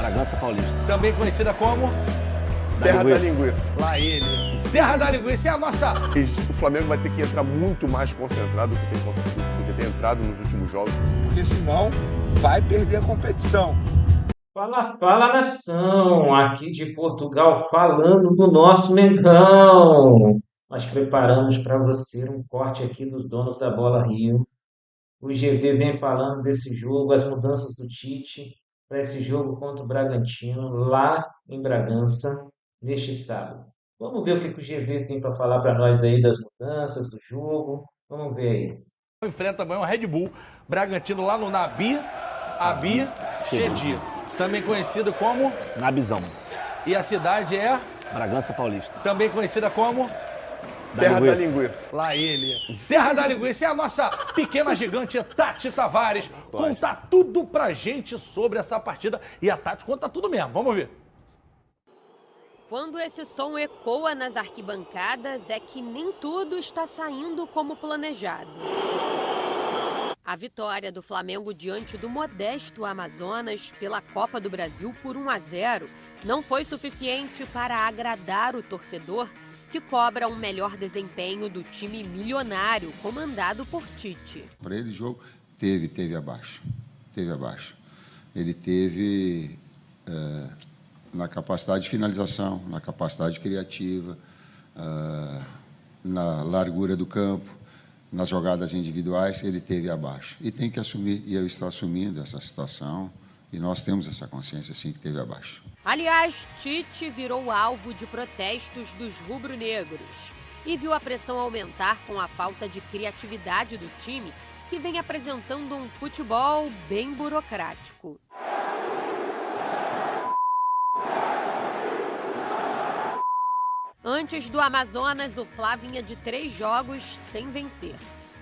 Bragança Paulista. Também conhecida como Terra da Linguiça. lá ele. Terra da Linguiça é a nossa... O Flamengo vai ter que entrar muito mais concentrado do que tem entrado nos últimos jogos. Porque senão vai perder a competição. Fala, fala, nação! Aqui de Portugal falando do nosso Mengão. Nós preparamos para você um corte aqui dos donos da Bola Rio. O GV vem falando desse jogo, as mudanças do Tite para esse jogo contra o Bragantino, lá em Bragança, neste sábado. Vamos ver o que o GV tem para falar para nós aí das mudanças do jogo. Vamos ver aí. Enfrenta amanhã o Red Bull Bragantino lá no Nabi Abi Chedi. Também conhecido como... Nabizão. E a cidade é... Bragança Paulista. Também conhecida como... Terra da Linguiça. Lá ele. Terra da Linguiça é a nossa pequena gigante Tati Tavares. Conta tudo pra gente sobre essa partida. E a Tati conta tudo mesmo. Vamos ver. Quando esse som ecoa nas arquibancadas, é que nem tudo está saindo como planejado. A vitória do Flamengo diante do modesto Amazonas pela Copa do Brasil por 1-0 não foi suficiente para agradar o torcedor, que cobra um melhor desempenho do time milionário comandado por Tite. Para ele, o jogo teve abaixo. Ele teve na capacidade de finalização, na capacidade criativa, na largura do campo, nas jogadas individuais, ele teve abaixo. E tem que assumir, e eu estou assumindo essa situação, e nós temos essa consciência, sim, que teve abaixo. Aliás, Tite virou alvo de protestos dos rubro-negros e viu a pressão aumentar com a falta de criatividade do time, que vem apresentando um futebol bem burocrático. Antes do Amazonas, o Fla vinha de 3 jogos sem vencer.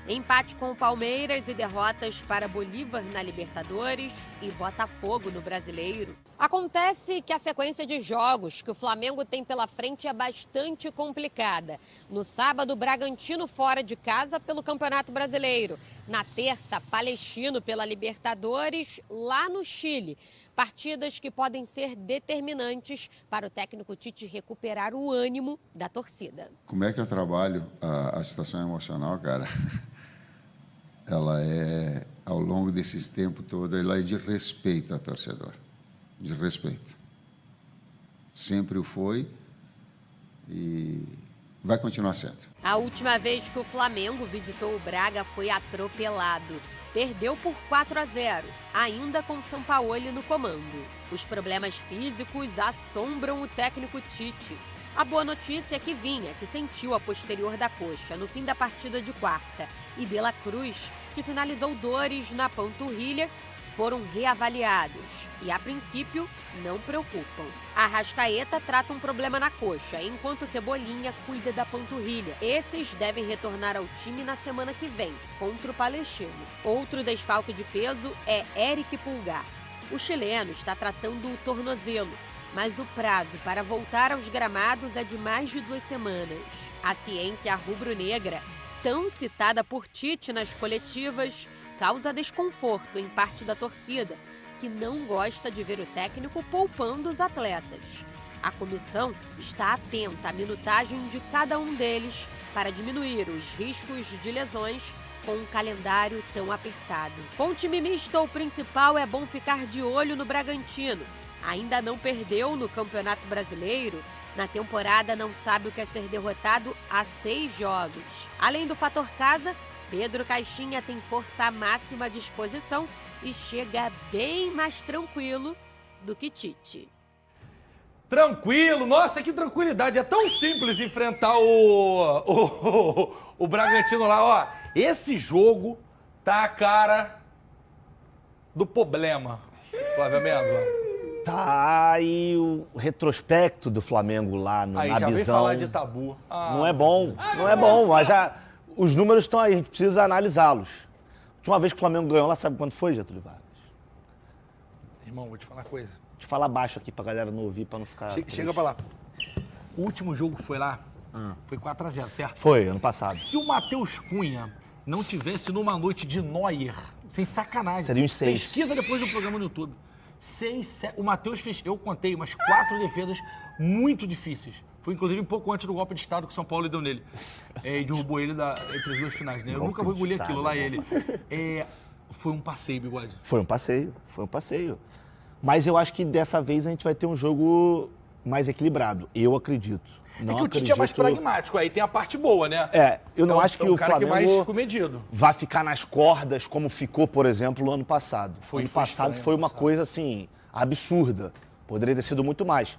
Empate com o Palmeiras e derrotas para Bolívar na Libertadores e Botafogo no Brasileiro. Acontece que a sequência de jogos que o Flamengo tem pela frente é bastante complicada. No sábado, Bragantino fora de casa pelo Campeonato Brasileiro. Na terça, Palestino pela Libertadores lá no Chile. Partidas que podem ser determinantes para o técnico Tite recuperar o ânimo da torcida. Como é que eu trabalho a situação emocional, cara? Ela é, ao longo desses tempos todo, ela é de respeito ao torcedor. De respeito. Sempre o foi e vai continuar sendo. A última vez que o Flamengo visitou o Braga foi atropelado. Perdeu por 4-0, ainda com Sampaoli no comando. Os problemas físicos assombram o técnico Tite. A boa notícia é que Vinha, que sentiu a posterior da coxa no fim da partida de quarta, e De La Cruz, que sinalizou dores na panturrilha, foram reavaliados e, a princípio, não preocupam. Arrascaeta trata um problema na coxa, enquanto Cebolinha cuida da panturrilha. Esses devem retornar ao time na semana que vem, contra o Palestino. Outro desfalque de peso é Eric Pulgar. O chileno está tratando o tornozelo, mas o prazo para voltar aos gramados é de mais de 2 semanas. A ciência rubro-negra, tão citada por Tite nas coletivas, causa desconforto em parte da torcida, que não gosta de ver o técnico poupando os atletas. A comissão está atenta à minutagem de cada um deles para diminuir os riscos de lesões com um calendário tão apertado. Com o time misto, o principal é bom ficar de olho no Bragantino. Ainda não perdeu no Campeonato Brasileiro. Na temporada não sabe o que é ser derrotado há 6 jogos. Além do fator casa, Pedro Caixinha tem força máxima à disposição e chega bem mais tranquilo do que Tite. Tranquilo, nossa, que tranquilidade. É tão simples enfrentar o Bragantino lá, ó. Esse jogo tá a cara do problema, Flávio Mendes. Tá aí o retrospecto do Flamengo lá no Aí, já vem Nabizão. falar de tabu. Não é bom, não é bom, mas os números estão aí, a gente precisa analisá-los. A última vez que o Flamengo ganhou lá, sabe quando foi, Getúlio Vargas? Irmão, vou te falar uma coisa. Deixa eu falar baixo aqui pra galera não ouvir, pra não ficar... Chega pra lá. O último jogo que foi lá, foi 4-0, certo? Foi, ano passado. Se o Matheus Cunha não tivesse numa noite de Neuer, sem sacanagem... Seria uns 6. Pesquisa depois do programa no YouTube. 6, 7... O Matheus fez, eu contei, umas 4 defesas muito difíceis. Foi, inclusive, um pouco antes do golpe de Estado que o São Paulo deu nele. E derrubou ele entre as 2 finais, né? Eu nunca vou engolir aquilo lá, ele. Foi um passeio, Bigode. Foi um passeio. Mas eu acho que dessa vez a gente vai ter um jogo mais equilibrado. Eu acredito. Não que o Tite é mais pragmático, aí tem a parte boa, né? Eu não acho que o cara Flamengo que mais comedido. vai ficar nas cordas como ficou, por exemplo, no ano passado. Foi ano passado estranho, foi uma coisa, assim, absurda. Poderia ter sido muito mais.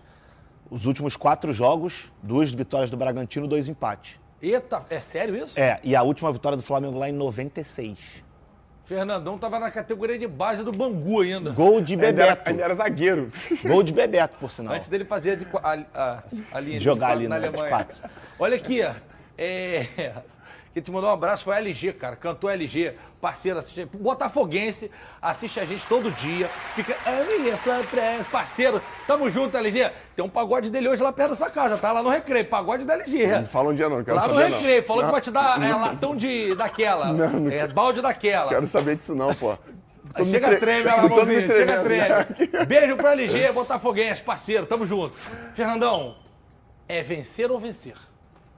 Os últimos 4 jogos, 2 vitórias do Bragantino, 2 empates. Eita, é sério isso? E a última vitória do Flamengo lá em 96. Fernandão tava na categoria de base do Bangu ainda. Gol de Bebeto. Ainda era zagueiro. Gol de Bebeto, por sinal. Antes dele fazer a linha Jogar de ali na na Alemanha. 4. Olha aqui, quem te mandou um abraço foi a LG, cara. Cantor LG, parceiro, assiste, botafoguense, assiste a gente todo dia. Fica, parceiro, tamo junto, LG. Tem um pagode dele hoje lá perto da sua casa, tá? Lá no Recreio, pagode da LG. Não fala um dia não, quero lá saber no Recreio, não. falou que vai te dar latão daquela, balde daquela. Quero saber disso não, pô. Chega treme, Ramonzinho, chega treme. Beijo pro LG, botafoguense, parceiro, tamo junto. Fernandão, é vencer ou vencer?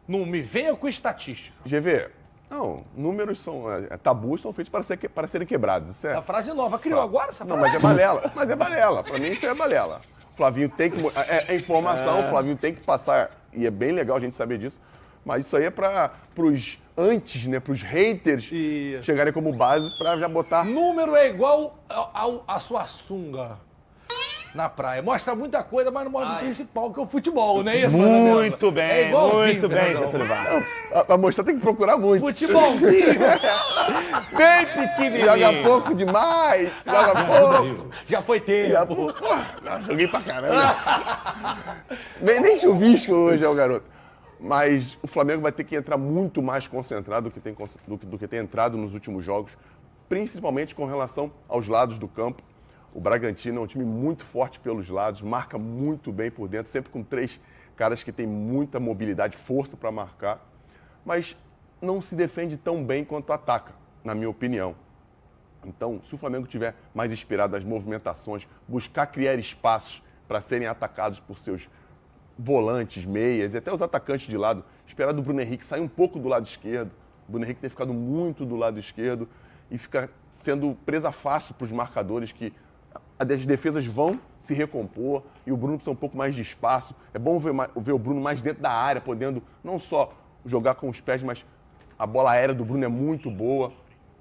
Não me venha com estatística. GV, não, números são, tabus são feitos para serem quebrados, isso é... A frase nova, criou agora essa Não, frase? mas é balela, pra mim isso é balela. O Flavinho tem que, é informação, o Flavinho tem que passar, e é bem legal a gente saber disso, mas isso aí é pros antes, né, pros haters chegarem como base pra já botar... Número é igual a sua sunga na praia. Mostra muita coisa, mas não mostra o principal, que é o futebol, não é isso? Muito bem, É igualzinho, muito bem, Fernandão. Getúlio Vargas. Pra mostrar tem que procurar muito. Futebolzinho! Bem pequenininho. Joga pouco demais, joga pouco. Já foi tempo. Joguei pra caramba. Nem chuvisco hoje é o garoto. Mas o Flamengo vai ter que entrar muito mais concentrado do que tem entrado nos últimos jogos, principalmente com relação aos lados do campo. O Bragantino é um time muito forte pelos lados, marca muito bem por dentro, sempre com 3 caras que têm muita mobilidade, força para marcar, mas não se defende tão bem quanto ataca, na minha opinião. Então, se o Flamengo tiver mais inspirado nas movimentações, buscar criar espaços para serem atacados por seus volantes, meias e até os atacantes de lado, esperar do Bruno Henrique sair um pouco do lado esquerdo, o Bruno Henrique tem ficado muito do lado esquerdo e fica sendo presa fácil para os marcadores que as defesas vão se recompor e o Bruno precisa um pouco mais de espaço. É bom ver o Bruno mais dentro da área, podendo não só jogar com os pés, mas a bola aérea do Bruno é muito boa.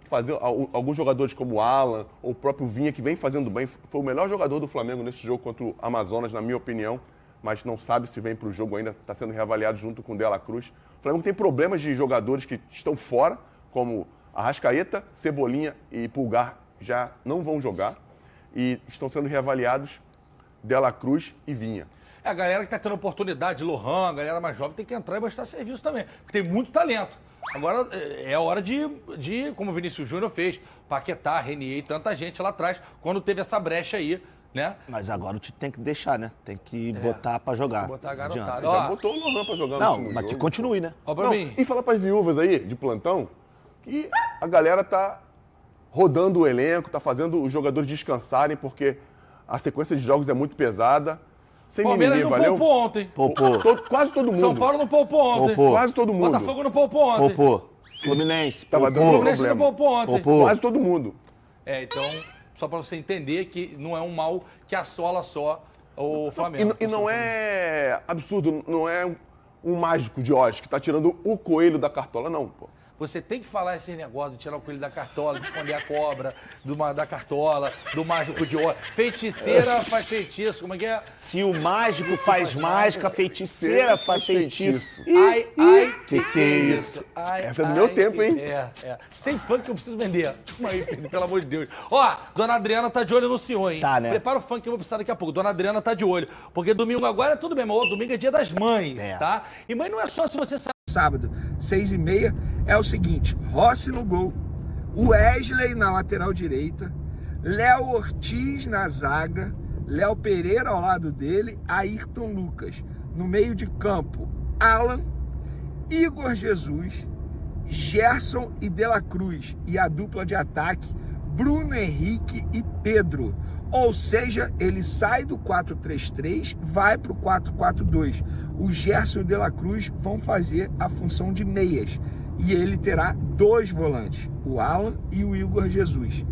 Fazer alguns jogadores como o Alan ou o próprio Vinha, que vem fazendo bem, foi o melhor jogador do Flamengo nesse jogo contra o Amazonas, na minha opinião, mas não sabe se vem para o jogo ainda, está sendo reavaliado junto com o De La Cruz. O Flamengo tem problemas de jogadores que estão fora, como Arrascaeta, Cebolinha e Pulgar já não vão jogar. E estão sendo reavaliados De La Cruz e Vinha. A galera que está tendo oportunidade, Lohan, a galera mais jovem, tem que entrar e mostrar serviço também, porque tem muito talento. Agora é hora de como o Vinícius Júnior fez, Paquetá, Renier e tanta gente lá atrás, quando teve essa brecha aí, né? Mas agora o Tite tem que deixar, né? Tem que botar pra jogar. Botar a Não adianta. garotada. Já botou o Lohan pra jogar no último Não, mas que jogo. continue, né? Ó, pra Não, mim. e falar pras viúvas aí, de plantão, que a galera tá rodando o elenco, tá fazendo os jogadores descansarem, porque a sequência de jogos é muito pesada. Sem Palmeiras mimimi, não valeu? poupou ontem. Poupou. Quase todo mundo. São Paulo não poupou ontem. Poupou. Quase todo mundo. Botafogo não poupou ontem. Poupou. Fluminense. Tava dando Poupou. Fluminense não problema. poupou ontem. Poupou. Quase todo mundo. Então, só pra você entender que não é um mal que assola só o Flamengo. E não é absurdo, não é um mágico de Oz que tá tirando o coelho da cartola, não, pô. Você tem que falar esse negócio de tirar o coelho da cartola, de esconder a cobra, da cartola, do mágico de Oz. Feiticeira faz feitiço, como é que é? Se o mágico faz mágica, a feiticeira faz feitiço. Ai, ai, que é isso? Ai, Essa é do meu tempo, hein? É. Sem funk que eu preciso vender. Aí, pelo amor de Deus. Ó, Dona Adriana tá de olho no senhor, hein? Tá, né? Prepara o funk que eu vou precisar daqui a pouco. Dona Adriana tá de olho. Porque domingo agora é tudo bem, mas domingo é dia das mães, tá? E mãe não é só se você sabe. Sábado, 6h30, é o seguinte: Rossi no gol, Wesley na lateral direita, Léo Ortiz na zaga, Léo Pereira ao lado dele, Ayrton Lucas. No meio de campo, Alan, Igor Jesus, Gerson e De La Cruz. E a dupla de ataque, Bruno Henrique e Pedro. Ou seja, ele sai do 4-3-3, vai para o 4-4-2. O Gerson e o De La Cruz vão fazer a função de meias. E ele terá 2 volantes, o Alan e o Igor Jesus.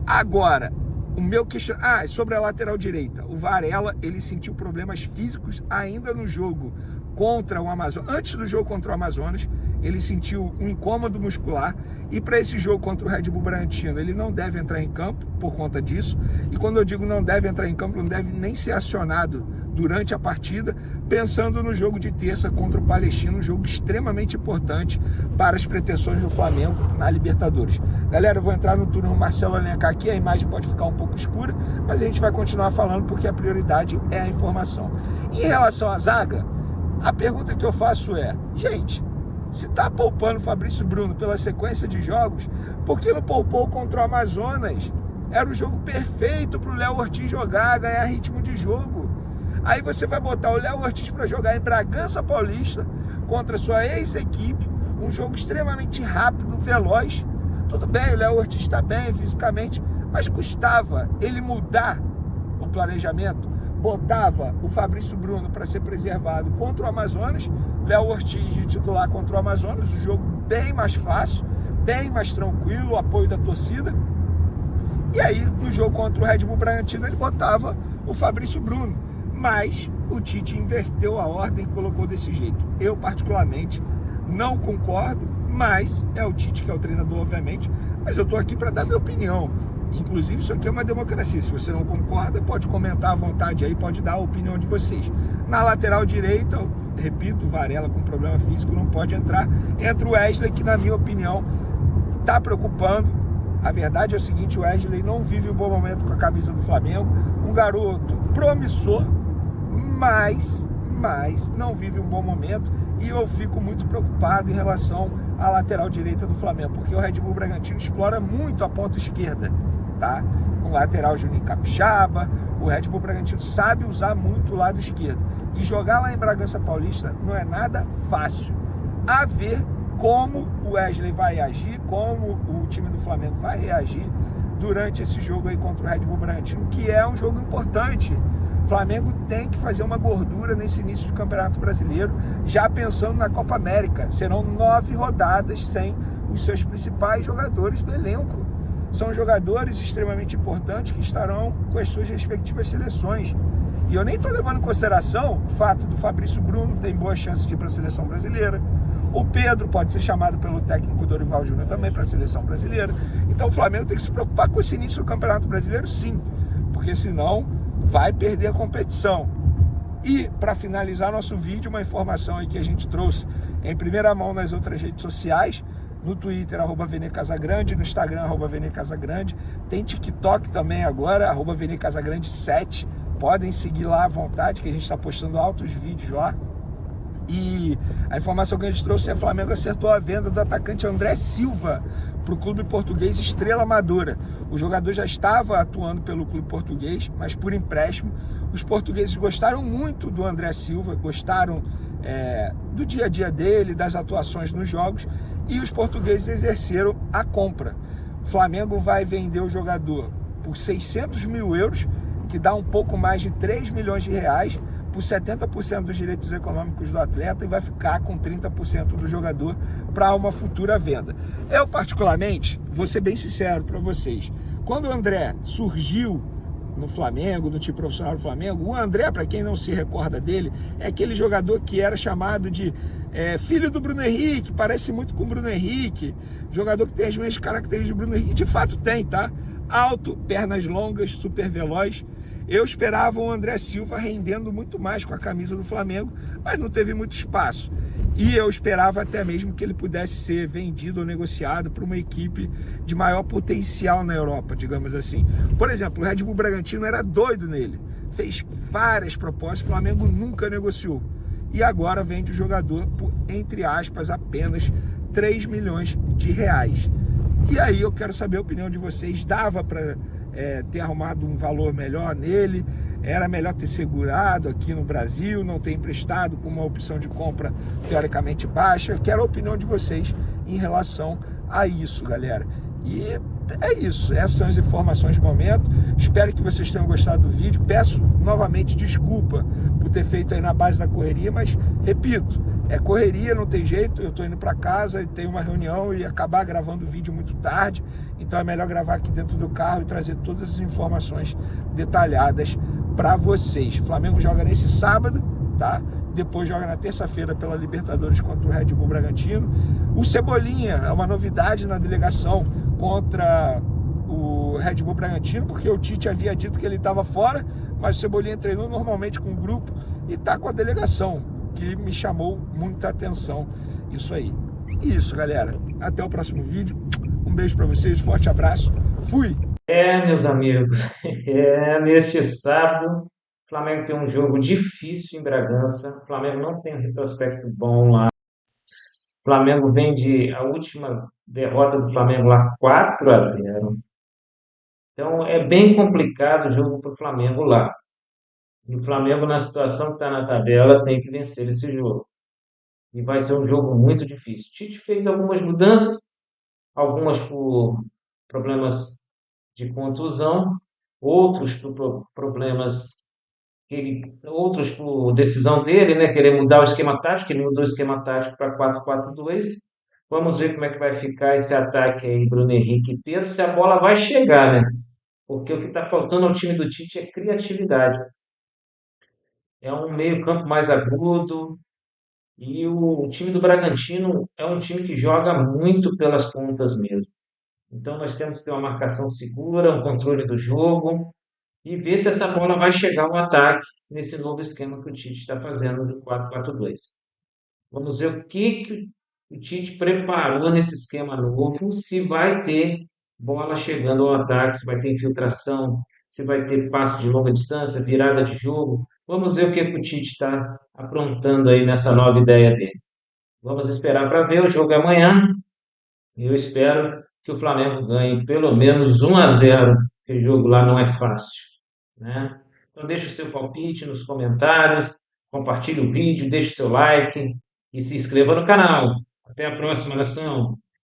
Agora, o meu questionamento... sobre a lateral direita. O Varela, ele sentiu problemas físicos ainda no jogo contra o Amazonas. Antes do jogo contra o Amazonas, ele sentiu um incômodo muscular. E para esse jogo contra o Red Bull Bragantino, ele não deve entrar em campo por conta disso. E quando eu digo não deve entrar em campo, não deve nem ser acionado durante a partida, pensando no jogo de terça contra o Palestino, um jogo extremamente importante para as pretensões do Flamengo na Libertadores. Galera, eu vou entrar no turno Marcelo Alencar aqui, a imagem pode ficar um pouco escura, mas a gente vai continuar falando porque a prioridade é a informação. Em relação à zaga, a pergunta que eu faço é, gente, se tá poupando o Fabrício Bruno pela sequência de jogos, por que não poupou contra o Amazonas? Era o jogo perfeito para o Léo Ortiz jogar, ganhar ritmo de jogo. Aí você vai botar o Léo Ortiz para jogar em Bragança Paulista contra sua ex-equipe, um jogo extremamente rápido, veloz. Tudo bem, o Léo Ortiz está bem fisicamente, mas custava ele mudar o planejamento, botava o Fabrício Bruno para ser preservado contra o Amazonas, Léo Ortiz de titular contra o Amazonas, um jogo bem mais fácil, bem mais tranquilo, o apoio da torcida. E aí, no jogo contra o Red Bull Bragantino, ele botava o Fabrício Bruno. Mas o Tite inverteu a ordem e colocou desse jeito. Eu, particularmente, não concordo, mas é o Tite que é o treinador, obviamente. Mas eu estou aqui para dar minha opinião. Inclusive, isso aqui é uma democracia. Se você não concorda, pode comentar à vontade aí, pode dar a opinião de vocês. Na lateral direita, repito, o Varela com problema físico não pode entrar. Entra o Wesley, que na minha opinião está preocupando. A verdade é o seguinte, o Wesley não vive um bom momento com a camisa do Flamengo. Um garoto promissor, mas não vive um bom momento. E eu fico muito preocupado em relação à lateral direita do Flamengo, porque o Red Bull Bragantino explora muito a ponta esquerda, tá? Com o lateral Juninho Capixaba, o Red Bull Bragantino sabe usar muito o lado esquerdo. E jogar lá em Bragança Paulista não é nada fácil. A ver como o Wesley vai agir, como o time do Flamengo vai reagir durante esse jogo aí contra o Red Bull Bragantino, que é um jogo importante. O Flamengo tem que fazer uma gordura nesse início de Campeonato Brasileiro, já pensando na Copa América. Serão 9 rodadas sem os seus principais jogadores do elenco. São jogadores extremamente importantes que estarão com as suas respectivas seleções. E eu nem estou levando em consideração o fato do Fabrício Bruno ter boas chances de ir para a seleção brasileira. O Pedro pode ser chamado pelo técnico Dorival Júnior também para a seleção brasileira. Então o Flamengo tem que se preocupar com esse início do Campeonato Brasileiro, sim, porque senão vai perder a competição. E para finalizar nosso vídeo, uma informação aí que a gente trouxe em primeira mão nas outras redes sociais, no Twitter, @VeneCasagrande, no Instagram, @VeneCasagrande, tem TikTok também agora, @VeneCasagrande7, podem seguir lá à vontade, que a gente está postando altos vídeos lá. E a informação que a gente trouxe é que o Flamengo acertou a venda do atacante André Silva para o clube português Estrela Amadora. O jogador já estava atuando pelo clube português, mas por empréstimo. Os portugueses gostaram muito do André Silva, gostaram do dia a dia dele, das atuações nos jogos, e os portugueses exerceram a compra. O Flamengo vai vender o jogador por 600 mil euros, que dá um pouco mais de 3 milhões de reais, por 70% dos direitos econômicos do atleta, e vai ficar com 30% do jogador para uma futura venda. Eu, particularmente, vou ser bem sincero para vocês, quando o André surgiu no Flamengo, no time profissional do Flamengo, o André, para quem não se recorda dele, é aquele jogador que era chamado de filho do Bruno Henrique, parece muito com o Bruno Henrique, jogador que tem as mesmas características do Bruno Henrique, de fato tem, tá? Alto, pernas longas, super veloz. Eu esperava o André Silva rendendo muito mais com a camisa do Flamengo, mas não teve muito espaço. E eu esperava até mesmo que ele pudesse ser vendido ou negociado para uma equipe de maior potencial na Europa, digamos assim. Por exemplo, o Red Bull Bragantino era doido nele, fez várias propostas, o Flamengo nunca negociou. E agora vende o jogador por, entre aspas, apenas 3 milhões de reais. E aí eu quero saber a opinião de vocês. Dava para ter arrumado um valor melhor nele? Era melhor ter segurado aqui no Brasil, não ter emprestado com uma opção de compra teoricamente baixa? Eu quero a opinião de vocês em relação a isso, galera. E é isso, essas são as informações do momento. Espero que vocês tenham gostado do vídeo. Peço novamente desculpa por ter feito aí na base da correria, mas repito, é correria, não tem jeito. Eu tô indo para casa e tenho uma reunião e acabar gravando o vídeo muito tarde, então é melhor gravar aqui dentro do carro e trazer todas as informações detalhadas para vocês. O Flamengo joga nesse sábado, tá? Depois joga na terça-feira pela Libertadores contra o Red Bull Bragantino. O Cebolinha é uma novidade na delegação contra o Red Bull Bragantino, porque o Tite havia dito que ele estava fora, mas o Cebolinha treinou normalmente com o grupo e está com a delegação, que me chamou muita atenção isso aí. E isso, galera. Até o próximo vídeo. Um beijo para vocês, forte abraço. Fui! Meus amigos, neste sábado, o Flamengo tem um jogo difícil em Bragança. O Flamengo não tem um retrospecto bom lá. O Flamengo vem a última derrota do Flamengo lá 4-0. Então é bem complicado o jogo para o Flamengo lá. E o Flamengo, na situação que está na tabela, tem que vencer esse jogo. E vai ser um jogo muito difícil. O Tite fez algumas mudanças, algumas por problemas de contusão, outros por problemas, outros por decisão dele, né? Querer mudar o esquema tático. Ele mudou o esquema tático para 4-4-2. Vamos ver como é que vai ficar esse ataque aí, Bruno Henrique e Pedro, se a bola vai chegar, né? Porque o que está faltando ao time do Tite é criatividade. É um meio-campo mais agudo. E o time do Bragantino é um time que joga muito pelas pontas mesmo. Então nós temos que ter uma marcação segura, um controle do jogo e ver se essa bola vai chegar ao ataque nesse novo esquema que o Tite está fazendo do 4-4-2. Vamos ver o que o Tite preparou nesse esquema novo, se vai ter bola chegando ao ataque, se vai ter infiltração, se vai ter passe de longa distância, virada de jogo. Vamos ver o que o Tite está aprontando aí nessa nova ideia dele. Vamos esperar para ver, o jogo é amanhã. E eu espero que o Flamengo ganhe pelo menos 1-0, porque o jogo lá não é fácil, né? Então deixe o seu palpite nos comentários, compartilhe o vídeo, deixe o seu like e se inscreva no canal. Até a próxima, nação!